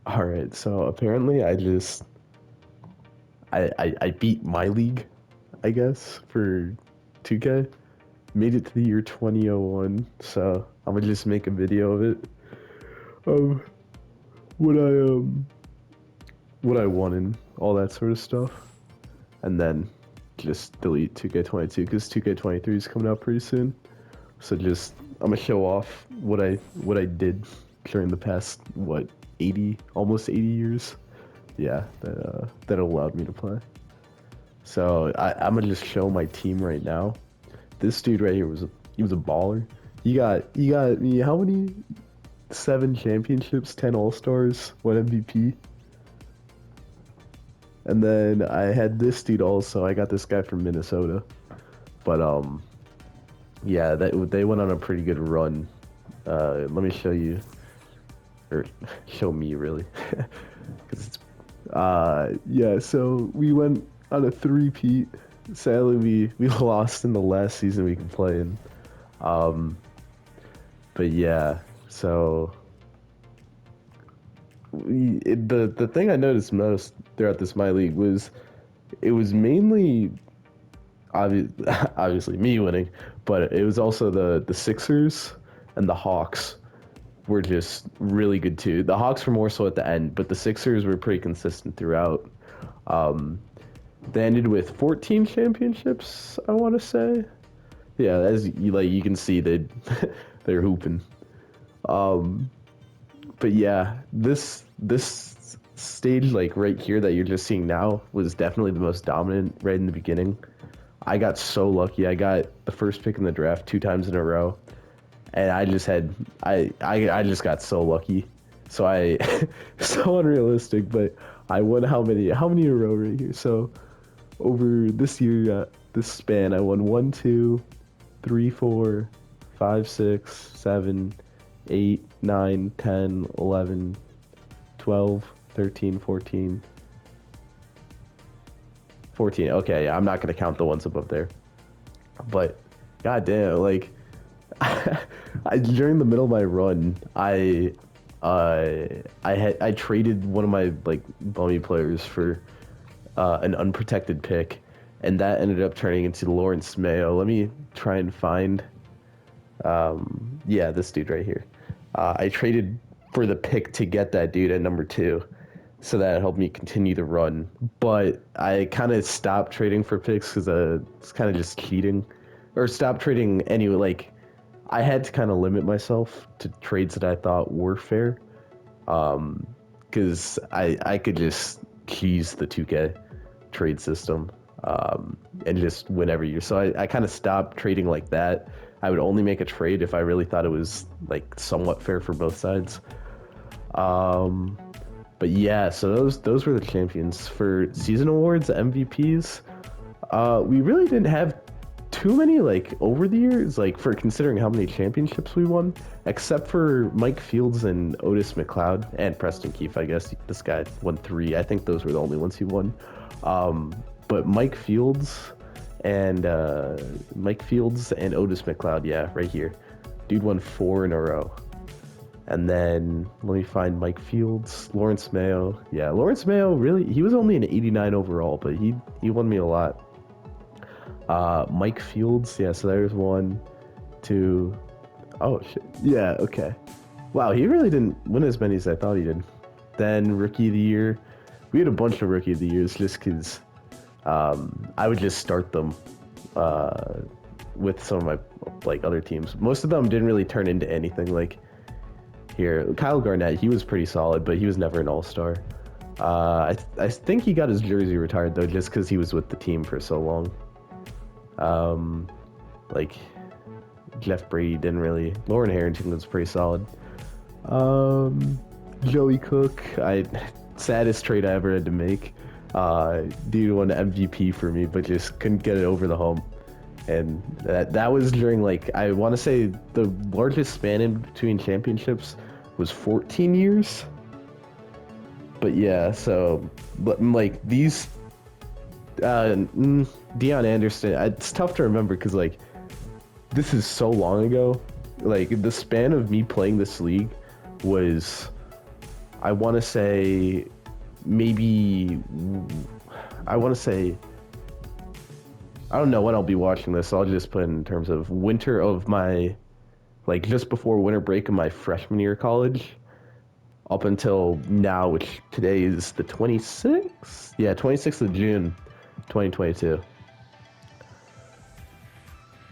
All right, so apparently I beat MyLeague, I guess, for 2K. Made it to the year 2001, so I'm gonna just make a video of it. Of what I won and all that sort of stuff. And then just delete 2K22 because 2K23 is coming out pretty soon. So just I'm gonna show off what I did during the past 80 almost 80 years. Yeah, that allowed me to play. So I'm gonna just show my team right now. This dude right here he was a baller. He got me how many 7 championships, 10 All-Stars, 1 MVP. And then I had this dude also. I got this guy from Minnesota. But yeah, that they went on a pretty good run. Let me show you, or show me really, because it's yeah. So we went on a three-peat. Sadly, we lost in the last season we could play in. Um, but yeah, so the thing I noticed most throughout this my league was it was mainly obviously me winning, but it was also the Sixers and the Hawks were just really good too. The Hawks were more so at the end, but the Sixers were pretty consistent throughout. Um, they ended with 14 championships, I want to say. Yeah, as you can see, they're hooping. Um, but yeah, this stage like right here that you're just seeing now was definitely the most dominant right in the beginning. I got so lucky. I got the first pick in the draft 2 times in a row, and I just had I just got so lucky. So I so unrealistic, but I won how many in a row right here. So over this year, this span, I won 1, 2, 3, 4, 5, 6, 7, 8, 9, 10, 11, 12, 13, 14. Okay, I'm not gonna count the ones above there, but goddamn, like during the middle of my run, I traded one of my like bummy players for an unprotected pick, and that ended up turning into Lawrence Mayo. Let me try and find yeah, this dude right here. I traded for the pick to get that dude at number 2, so that helped me continue the run. But I kind of stopped trading for picks because it's kind of just cheating, or stopped trading anyway. Like I had to kind of limit myself to trades that I thought were fair, because I could just keys the 2K trade system, and just win every year. So I kind of stopped trading like that. I would only make a trade if I really thought it was like somewhat fair for both sides. Um, but yeah, so those were the champions for season awards, MVPs. We really didn't have too many like over the years, like for considering how many championships we won, except for Mike Fields and Otis McLeod and Preston Keefe. I guess this guy won 3. I think those were the only ones he won. But Mike Fields and Otis McLeod, yeah, right here. Dude won 4 in a row. And then let me find Mike Fields, Lawrence Mayo. Yeah, Lawrence Mayo really he was only an 89 overall, but he won me a lot. Mike Fields, yeah, so there's 1, 2. Oh shit. Yeah, okay. Wow, he really didn't win as many as I thought he did. Then Rookie of the Year. We had a bunch of Rookie of the Years just because I would just start them with some of my like other teams. Most of them didn't really turn into anything. Like here, Kyle Garnett, he was pretty solid, but he was never an All-Star. I think he got his jersey retired though, just because he was with the team for so long. Like Jeff Brady didn't really. Lauren Harrington was pretty solid. Joey Cook, saddest trade I ever had to make. Dude won MVP for me, but just couldn't get it over the hump. And that was during like I want to say the largest span in between championships was 14 years. But yeah, so but like these Deion Anderson, it's tough to remember because like this is so long ago. Like the span of me playing this league was I want to say maybe I want to say I don't know when I'll be watching this. So I'll just put in terms of winter of my like just before winter break of my freshman year of college up until now, which today is the 26th. Yeah, 26th of June, 2022.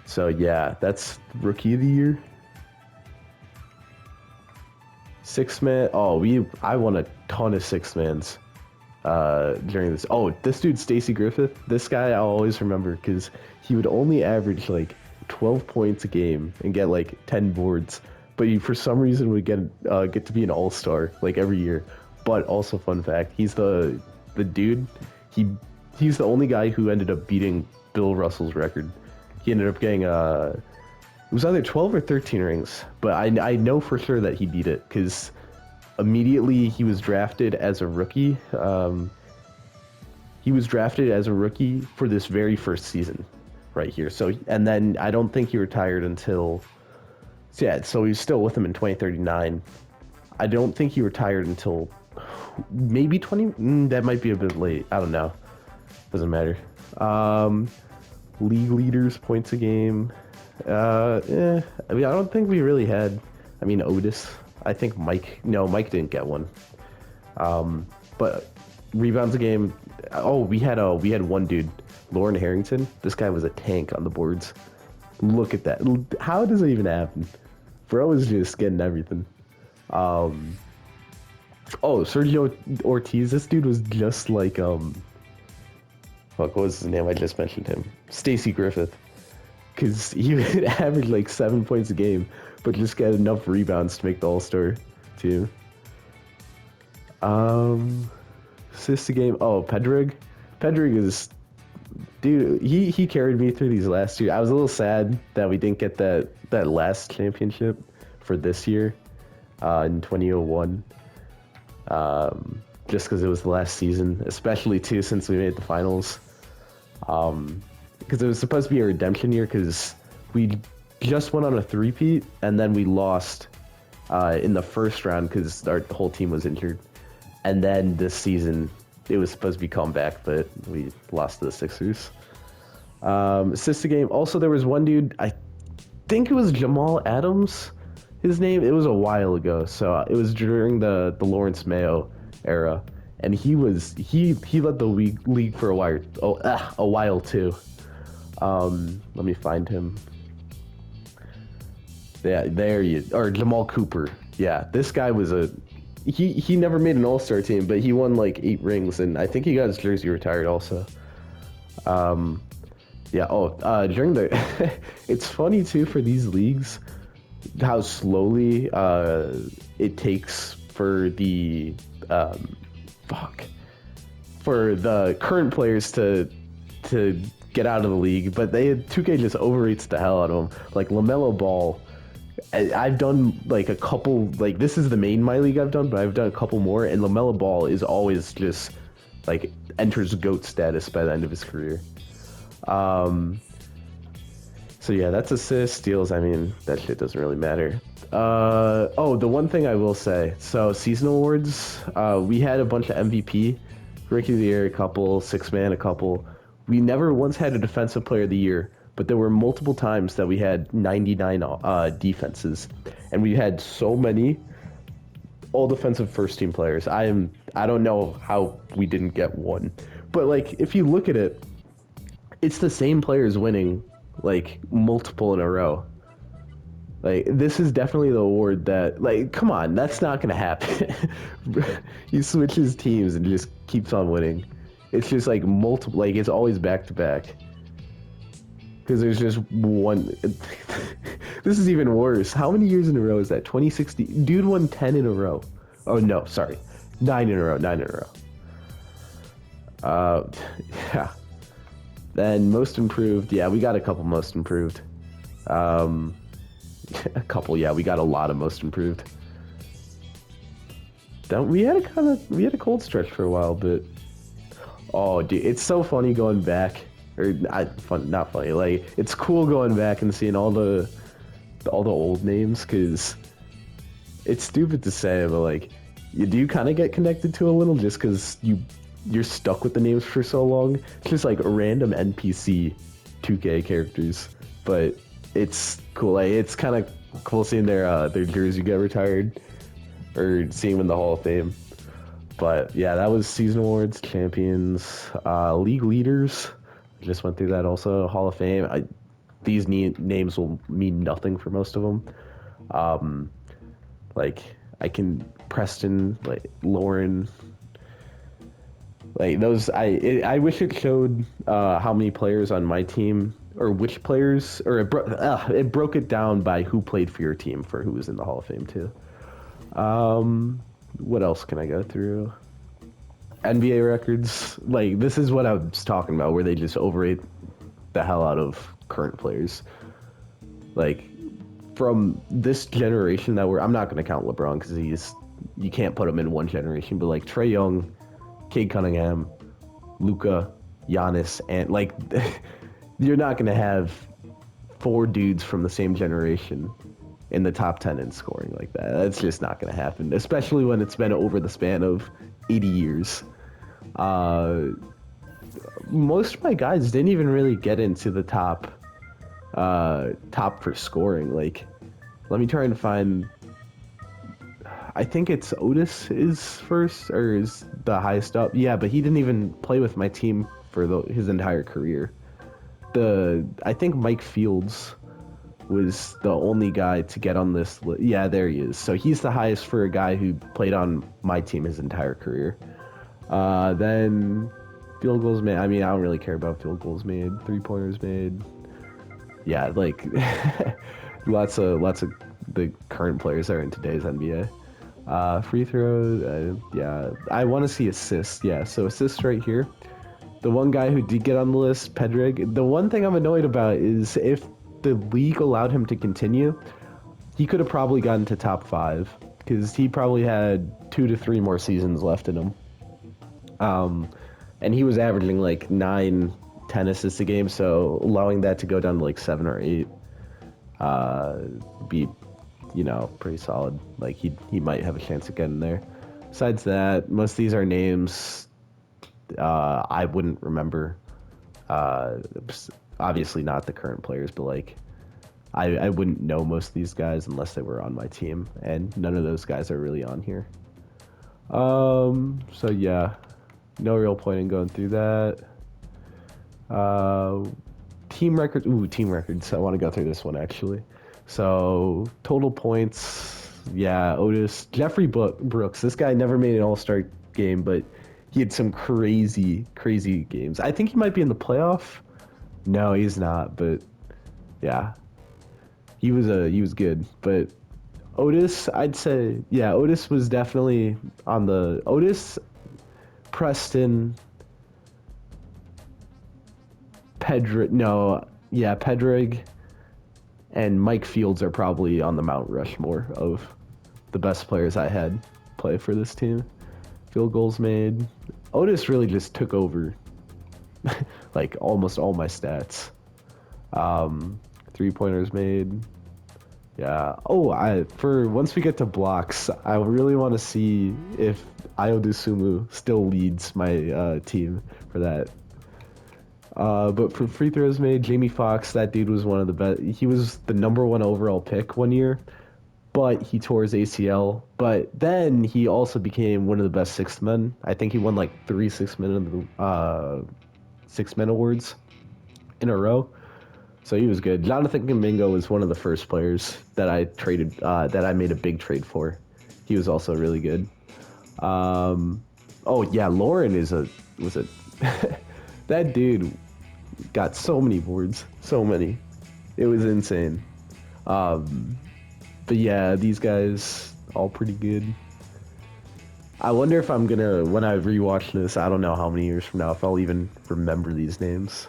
So yeah, that's rookie of the year. Six man. Oh, I won a ton of six mans during this. Oh, this dude Stacy Griffith. This guy I'll always remember because he would only average like 12 points a game and get like 10 boards, but he for some reason would get to be an all-star like every year. But also fun fact, he's the dude. He's the only guy who ended up beating Bill Russell's record. He ended up getting it was either 12 or 13 rings, but I know for sure that he beat it because immediately he was drafted as a rookie. He was drafted as a rookie for this very first season right here. So, and then I don't think he retired until, so yeah, so he's still with him in 2039. I don't think he retired until maybe 20, that might be a bit late. I don't know. Doesn't matter. League leaders, points a game. I mean, I don't think we really had. I mean, Otis. I think Mike. No, Mike didn't get one. But rebounds a game. Oh, we had one dude, Lauren Harrington. This guy was a tank on the boards. Look at that. How does it even happen? Bro is just getting everything. Oh, Sergio Ortiz. This dude was just like Fuck, what was his name? I just mentioned him. Stacy Griffith. Because he would average like 7 points a game, but just get enough rebounds to make the All-Star team. Assist a game. Oh, Pedrig. Pedrig is, dude. He carried me through these last two. I was a little sad that we didn't get that last championship for this year, in 2001. Just because it was the last season, especially too since we made the finals. Because it was supposed to be a redemption year because we just went on a three-peat and then we lost in the first round because our whole team was injured. And then this season, it was supposed to be comeback, but we lost to the Sixers. Assist a game. Also, there was one dude, I think it was Jamal Adams, his name. It was a while ago, so it was during the Lawrence Mayo era. And he led the league for a while too. Let me find him. Yeah, or Jamal Cooper. Yeah, this guy was he never made an all-star team, but he won like 8 rings, and I think he got his jersey retired also. Yeah. During the, it's funny too for these leagues, how slowly it takes for the for the current players to get out of the league, but 2K just overrates the hell out of them. Like LaMelo Ball, I've done like a couple, like this is the main MyLeague I've done, but I've done a couple more, and LaMelo Ball is always just like enters GOAT status by the end of his career. So yeah, that's assists, steals. I mean, that shit doesn't really matter. The one thing I will say, so seasonal awards, we had a bunch of MVP, Rookie of the Year, a couple, six man, a couple. We never once had a Defensive Player of the Year, but there were multiple times that we had 99 defenses, and we had so many all defensive first team players. I don't know how we didn't get one, but like if you look at it, it's the same players winning like multiple in a row. Like, this is definitely the award that, like, come on, that's not gonna happen. He switches teams and just keeps on winning. It's just like multiple, like it's always back to back. Because there's just one. This is even worse. How many years in a row is that? 2016. Dude won 10 in a row. Oh no, sorry, 9 in a row. 9 in a row. Yeah. Then most improved. Yeah, we got a couple most improved. A couple, yeah, we got a lot of most improved. We had a cold stretch for a while, but oh, dude, it's so funny going back, or not funny. Like, it's cool going back and seeing all the old names, because it's stupid to say, but like You do kind of get connected to a little just because you're stuck with the names for so long. It's just like random NPC 2K characters, but it's cool. Like, it's kind of cool seeing their jersey get retired or seeing them in the Hall of Fame. But yeah, that was season awards, champions, league leaders. I just went through that also. Hall of Fame. These names will mean nothing for most of them. Like I can Preston, like Lauren, like those. I wish it showed how many players on my team or which players, or it broke it down by who played for your team for who was in the Hall of Fame too. What else can I go through? NBA records. Like this is what I was talking about, where they just overrate the hell out of current players. Like from this generation that I'm not going to count LeBron because you can't put him in one generation, but like Trae Young, Cade Cunningham, Luka, Giannis, and like you're not going to have four dudes from the same generation in the top 10 in scoring like that. That's just not going to happen, especially when it's been over the span of 80 years. Most of my guys didn't even really get into the top for scoring. Like, let me try and find. I think it's Otis is first or is the highest up. Yeah, but he didn't even play with my team for his entire career. I think Mike Fields was the only guy to get on this list. Yeah, there he is. So he's the highest for a guy who played on my team his entire career. Then field goals made. I mean, I don't really care about field goals made. 3-pointers made. Yeah, like lots of the current players that are in today's NBA. Free throws. Yeah, I want to see assists. Yeah, so assists right here. The one guy who did get on the list, Pedrig. The one thing I'm annoyed about is if the league allowed him to continue, he could have probably gotten to top 5 because he probably had 2 to 3 more seasons left in him. And he was averaging like 9, 10 assists a game, so allowing that to go down to like 7 or 8 be, pretty solid. Like he might have a chance of getting there. Besides that, most of these are names I wouldn't remember. Obviously not the current players, but like I wouldn't know most of these guys unless they were on my team, and none of those guys are really on here. So yeah, no real point in going through that. Team records. Ooh, team records. I want to go through this one actually. So total points. Yeah, Otis, Jeffrey Brooks. This guy never made an All-Star game, but he had some crazy games. I think he might be in the playoff. No, he's not. But yeah, he was good. But Otis, I'd say, yeah, Otis was definitely on the Otis, Preston, Pedrig, and Mike Fields are probably on the Mount Rushmore of the best players I had play for this team. Field goals made. Otis really just took over like almost all my stats. 3-pointers made. Yeah. Oh, for once we get to blocks, I really want to see if Ayodusumu still leads my team for that. But for free throws made, Jamie Foxx, that dude was one of the best. He was the #1 overall pick one year, but he tore his ACL. But then he also became one of the best sixth men. I think he won like 3 six-men awards in a row. So he was good. Jonathan Kuminga was one of the first players that I traded, that I made a big trade for. He was also really good. Oh yeah, Lauren was a that dude got so many boards, so many. It was insane. But yeah, these guys all pretty good. I wonder if I'm gonna, when I rewatch this, I don't know how many years from now, if I'll even remember these names.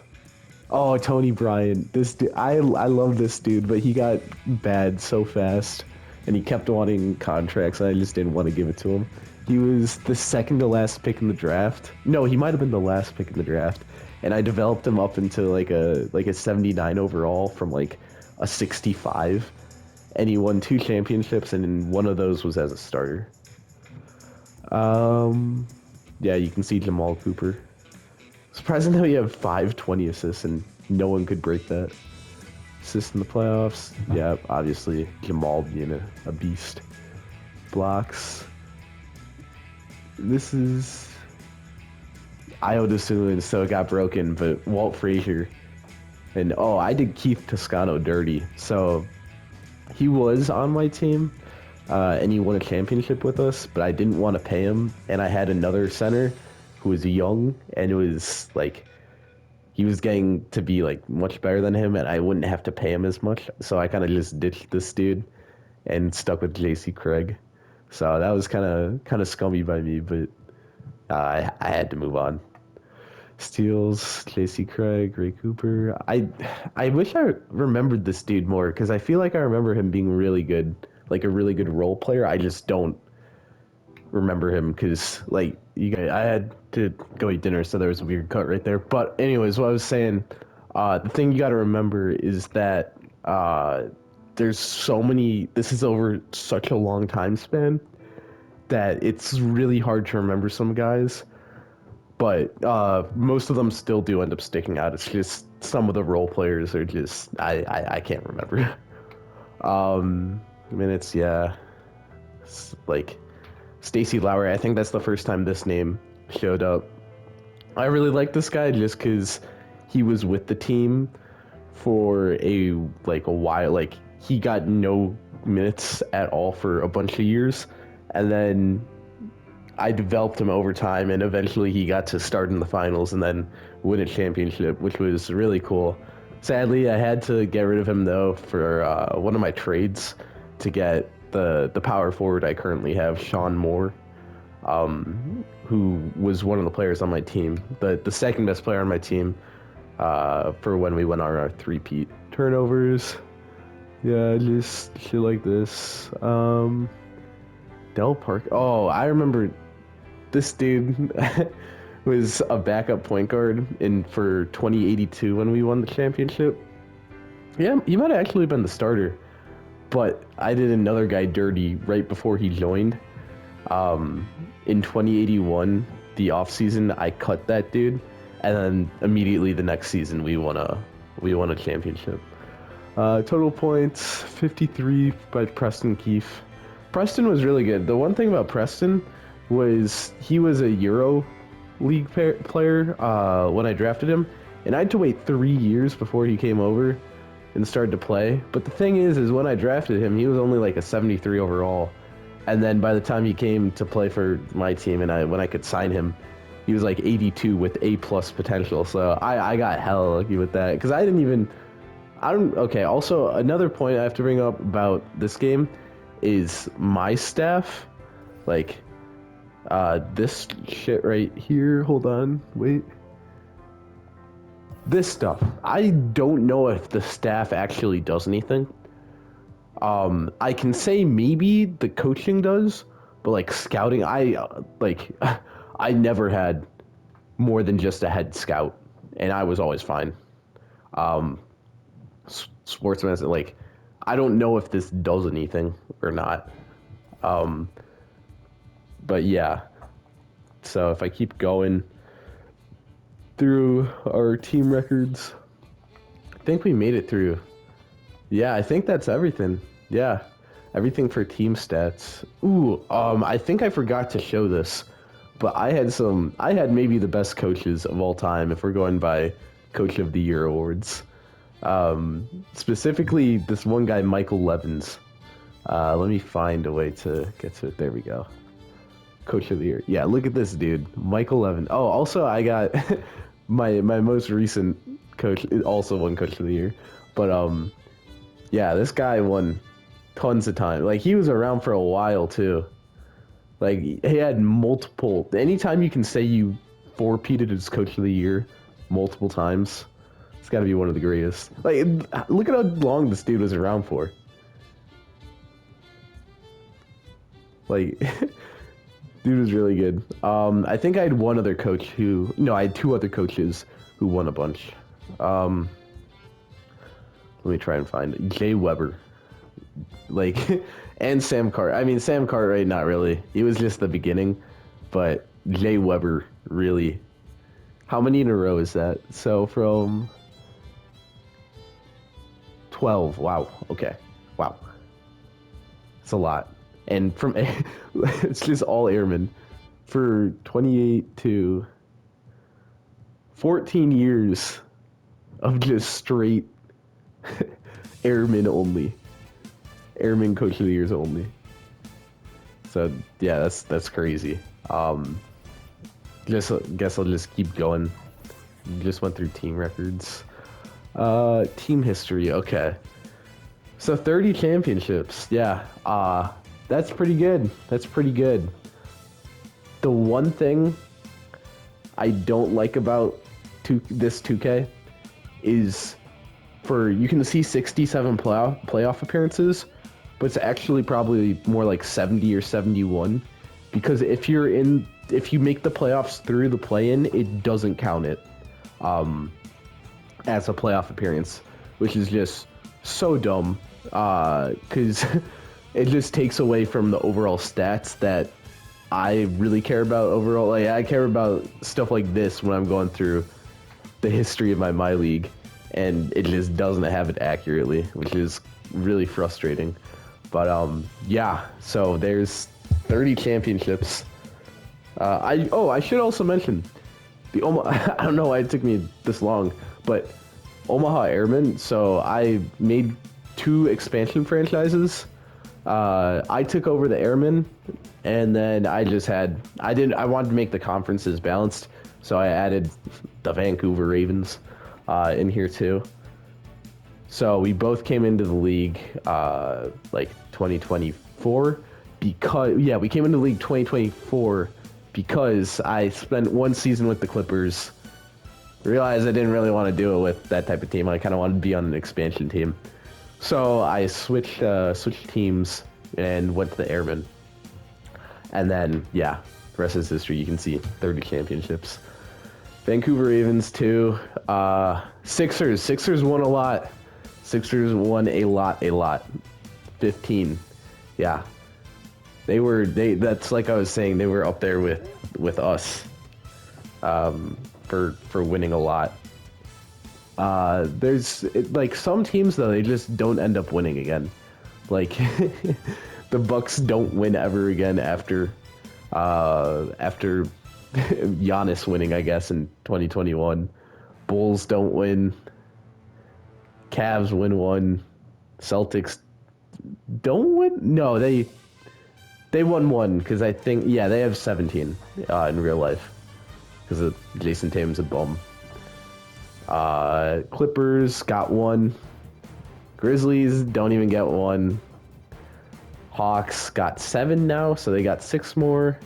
Oh, Tony Bryant. This dude, I love this dude, but he got bad so fast, and he kept wanting contracts, and I just didn't want to give it to him. He was the second to last pick in the draft. No, he might have been the last pick in the draft, and I developed him up into like a 79 overall from like a 65, and he won 2 championships, and one of those was as a starter. Yeah, you can see Jamal Cooper. Surprising that we have 520 assists and no one could break that. Assists in the playoffs. Yeah, obviously Jamal being a beast. Blocks. This is Iodasuin, so it got broken, but Walt Frazier. And oh, I did Keith Toscano dirty. So he was on my team, and he won a championship with us, but I didn't want to pay him. And I had another center who was young, and it was like he was getting to be like much better than him, and I wouldn't have to pay him as much. So I kind of just ditched this dude and stuck with JC Craig. So that was kind of scummy by me, but I had to move on. Steals, J.C. Craig, Ray Cooper. I wish I remembered this dude more because I feel like I remember him being really good, like a really good role player. I just don't remember him because like you guys, I had to go eat dinner, so there was a weird cut right there. But anyways, what I was saying, the thing you got to remember is that there's so many. This is over such a long time span that it's really hard to remember some guys. But most of them still do end up sticking out. It's just some of the role players are just I can't remember. Minutes, yeah. It's like Stacey Lowry. I think that's the first time this name showed up. I really like this guy just because he was with the team for a while. Like he got no minutes at all for a bunch of years, and then I developed him over time, and eventually he got to start in the finals and then win a championship, which was really cool. Sadly, I had to get rid of him though for one of my trades to get the power forward I currently have, Sean Moore, who was one of the players on my team, the second best player on my team for when we went on our three-peat. Turnovers, yeah, just shit like this. Del Park. Oh, I remember this dude was a backup point guard for 2082 when we won the championship. Yeah, he might have actually been the starter, but I did another guy dirty right before he joined. In 2081, the offseason, I cut that dude, and then immediately the next season we won a championship. Total points 53 by Preston Keefe. Preston was really good. The one thing about Preston was he was a Euro League player when I drafted him, and I had to wait 3 years before he came over and started to play. But the thing is when I drafted him, he was only like a 73 overall, and then by the time he came to play for my team and when I could sign him, he was like 82 with A+ potential. So I got hella lucky with that because okay, also another point I have to bring up about this game is my staff, like this shit right here. Hold on, wait. This stuff, I don't know if the staff actually does anything. I can say maybe the coaching does, but like scouting, I never had more than just a head scout, and I was always fine. Sportsman, like, I don't know if this does anything or not. But yeah, so if I keep going through our team records, I think we made it through. Yeah, I think that's everything. Yeah, everything for team stats. Ooh, I think I forgot to show this, but I had maybe the best coaches of all time if we're going by Coach of the Year awards. Specifically, this one guy, Michael Levins. Let me find a way to get to it. There we go. Coach of the Year. Yeah, look at this dude, Michael Levin. Oh, also I got my most recent coach also won Coach of the Year, but yeah, this guy won tons of time. Like he was around for a while too. Like he had multiple. Anytime you can say you four-peated as Coach of the Year multiple times, it's got to be one of the greatest. Like look at how long this dude was around for. Like. Dude was really good. I think I had one other coach I had two other coaches who won a bunch. Let me try and find it. Jay Weber. Like, and Sam Cartwright. I mean, Sam Cartwright, not really. He was just the beginning. but Jay Weber really. How many in a row is that? So from 12. Wow. Okay. Wow. It's a lot. And from it's just all airmen for 28 to 14 years of just straight airmen only. Airman Coach of the Years only. So yeah, that's crazy. Just guess I'll just keep going. Just went through team records. Team history. Okay. So 30 championships. Yeah. That's pretty good. That's pretty good. The one thing I don't like about this 2K is you can see 67 playoff appearances, but it's actually probably more like 70 or 71, because if you make the playoffs through the play-in, it doesn't count it as a playoff appearance, which is just so dumb, because it just takes away from the overall stats that I really care about overall. Like, I care about stuff like this when I'm going through the history of my MyLeague, and it just doesn't have it accurately, which is really frustrating. But yeah, so there's 30 championships. I should also mention the I don't know why it took me this long, but Omaha Airmen. So I made 2 expansion franchises. I took over the Airmen, and then I wanted to make the conferences balanced, so I added the Vancouver Ravens in here too. So we both came into the league like 2024 because we came into the league 2024 because I spent 1 season with the Clippers. Realized I didn't really want to do it with that type of team. I kind of wanted to be on an expansion team. So I switched teams and went to the Airmen. And then, yeah, the rest is history. You can see 30 championships. Vancouver Ravens, too. Sixers. Sixers won a lot. Sixers won a lot. 15. Yeah. That's like I was saying, they were up there with us for winning a lot. There's like some teams though, they just don't end up winning again. Like the Bucks don't win ever again after Giannis winning, I guess, in 2021. Bulls don't win. Cavs win 1. Celtics don't win. No, they won 1 because I think they have 17 in real life because Jason Tatum's a bum. Clippers got 1. Grizzlies don't even get 1. Hawks got 7 now, so they got 6 more.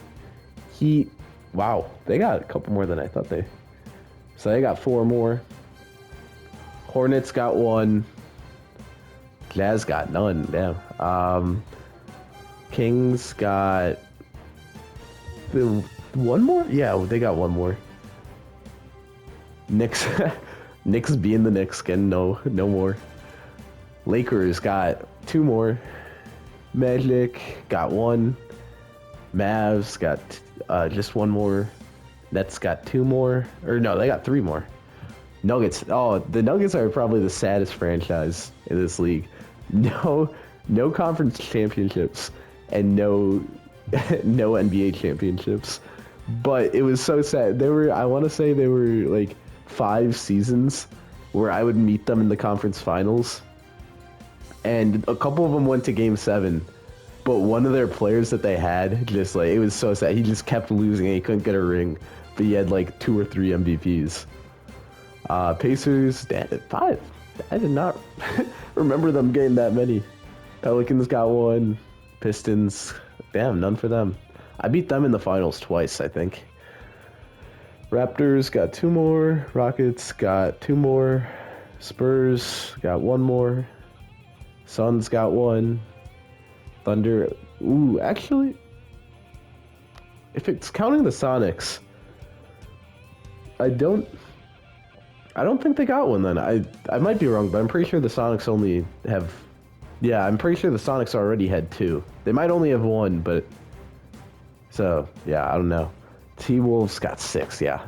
Heat, wow, they got a couple more than I thought they. So they got 4 more. Hornets got 1. Jazz got none. Damn. Kings got 1 more. Yeah, they got 1 more. Knicks being the Knicks again. No more. Lakers got 2 more. Magic got 1. Mavs got just 1 more. Nets got 2 more. Or no, they got 3 more. Nuggets. Oh, the Nuggets are probably the saddest franchise in this league. No conference championships and no NBA championships. But it was so sad. I want to say they were like 5 seasons where I would meet them in the conference finals. And a couple of them went to game 7. But one of their players that they had, just like, it was so sad. He just kept losing and he couldn't get a ring. But he had like 2 or 3 MVPs. Pacers, 5. I did not remember them getting that many. Pelicans got 1. Pistons, damn, none for them. I beat them in the finals twice, I think. Raptors got 2 more. Rockets got 2 more. Spurs got 1 more. Suns got 1. Thunder, ooh, actually, if it's counting the Sonics, I don't think they got 1 then. I might be wrong, but I'm pretty sure the Sonics only have, I'm pretty sure the Sonics already had 2. They might only have 1, but So yeah, I don't know. T-Wolves got 6. Yeah,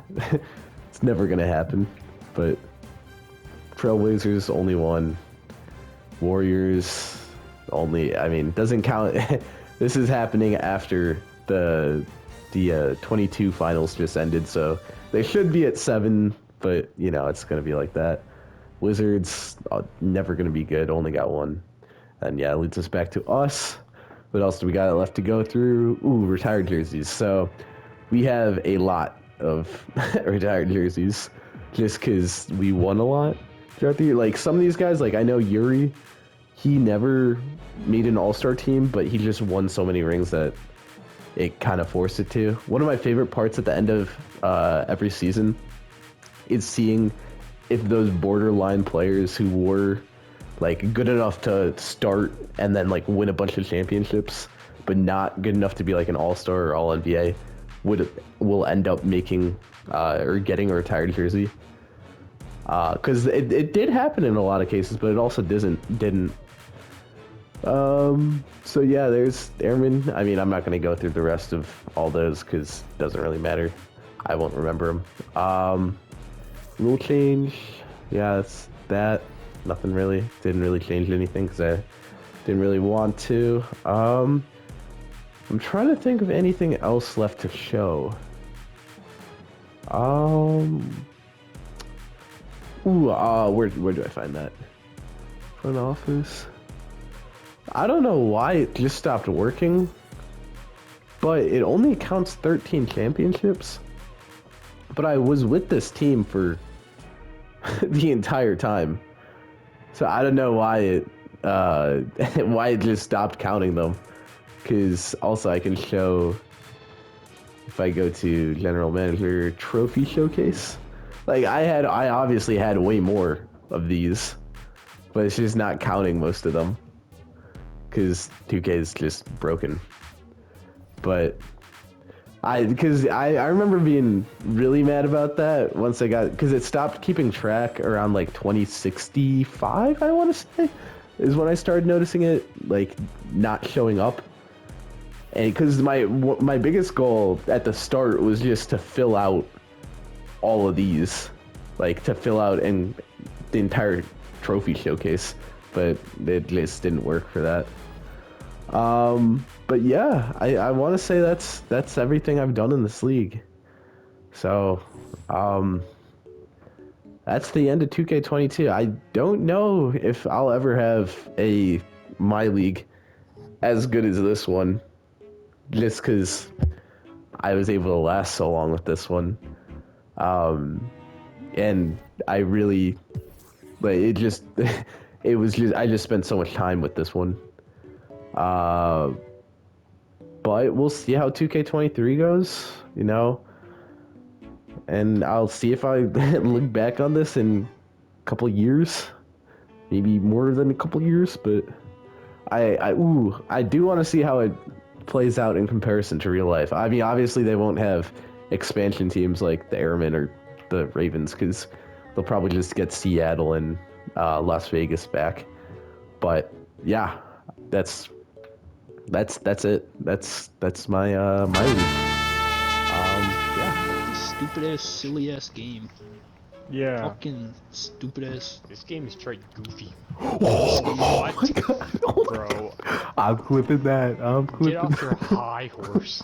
it's never gonna happen. But Trailblazers only 1. Warriors only. I mean, doesn't count. This is happening after the 22 finals just ended, so they should be at 7. But you know, it's gonna be like that. Wizards never gonna be good. Only got 1. And yeah, it leads us back to us. What else do we got left to go through? Ooh, retired jerseys. So we have a lot of retired jerseys just because we won a lot throughout the year. Like some of these guys, like I know Yuri, he never made an all-star team, but he just won so many rings that it kind of forced it to. One of my favorite parts at the end of every season is seeing if those borderline players who were like good enough to start and then like win a bunch of championships, but not good enough to be like an all-star or all NBA, will end up making or getting a retired jersey. Because it did happen in a lot of cases, but it also didn't. So yeah, there's Airman. I mean, I'm not gonna go through the rest of all those because it doesn't really matter. I won't remember them. Rule change. Yeah, that's that. Nothing really. Didn't really change anything because I didn't really want to. I'm trying to think of anything else left to show. Where do I find that? Front office. I don't know why it just stopped working, but it only counts 13 championships. But I was with this team for the entire time. So I don't know why it why it just stopped counting them. Because also I can show, if I go to General Manager Trophy Showcase, like I obviously had way more of these, but it's just not counting most of them because 2K is just broken. But I remember being really mad about that once I got, because it stopped keeping track around like 2065, I want to say, is when I started noticing it like not showing up. And because my biggest goal at the start was just to fill out all of these, like to fill out in the entire trophy showcase, but it just didn't work for that. But yeah, I want to say that's everything I've done in this league. So, that's the end of 2K22. I don't know if I'll ever have a MyLeague as good as this one, just because I was able to last so long with this one. And I really, like, it just, it was just, I just spent so much time with this one. But we'll see how 2K23 goes, you know, and I'll see if I look back on this in a couple years, maybe more than a couple years, but I do want to see how it plays out in comparison to real life. I mean, obviously they won't have expansion teams like the Airmen or the Ravens because they'll probably just get Seattle and Las Vegas back. But yeah, that's it. That's my my league. Yeah. Stupid ass, silly ass game. Yeah. Fucking stupid ass. This game is straight goofy. Oh What? my God. Bro. I'm clipping that. Get off your high horse.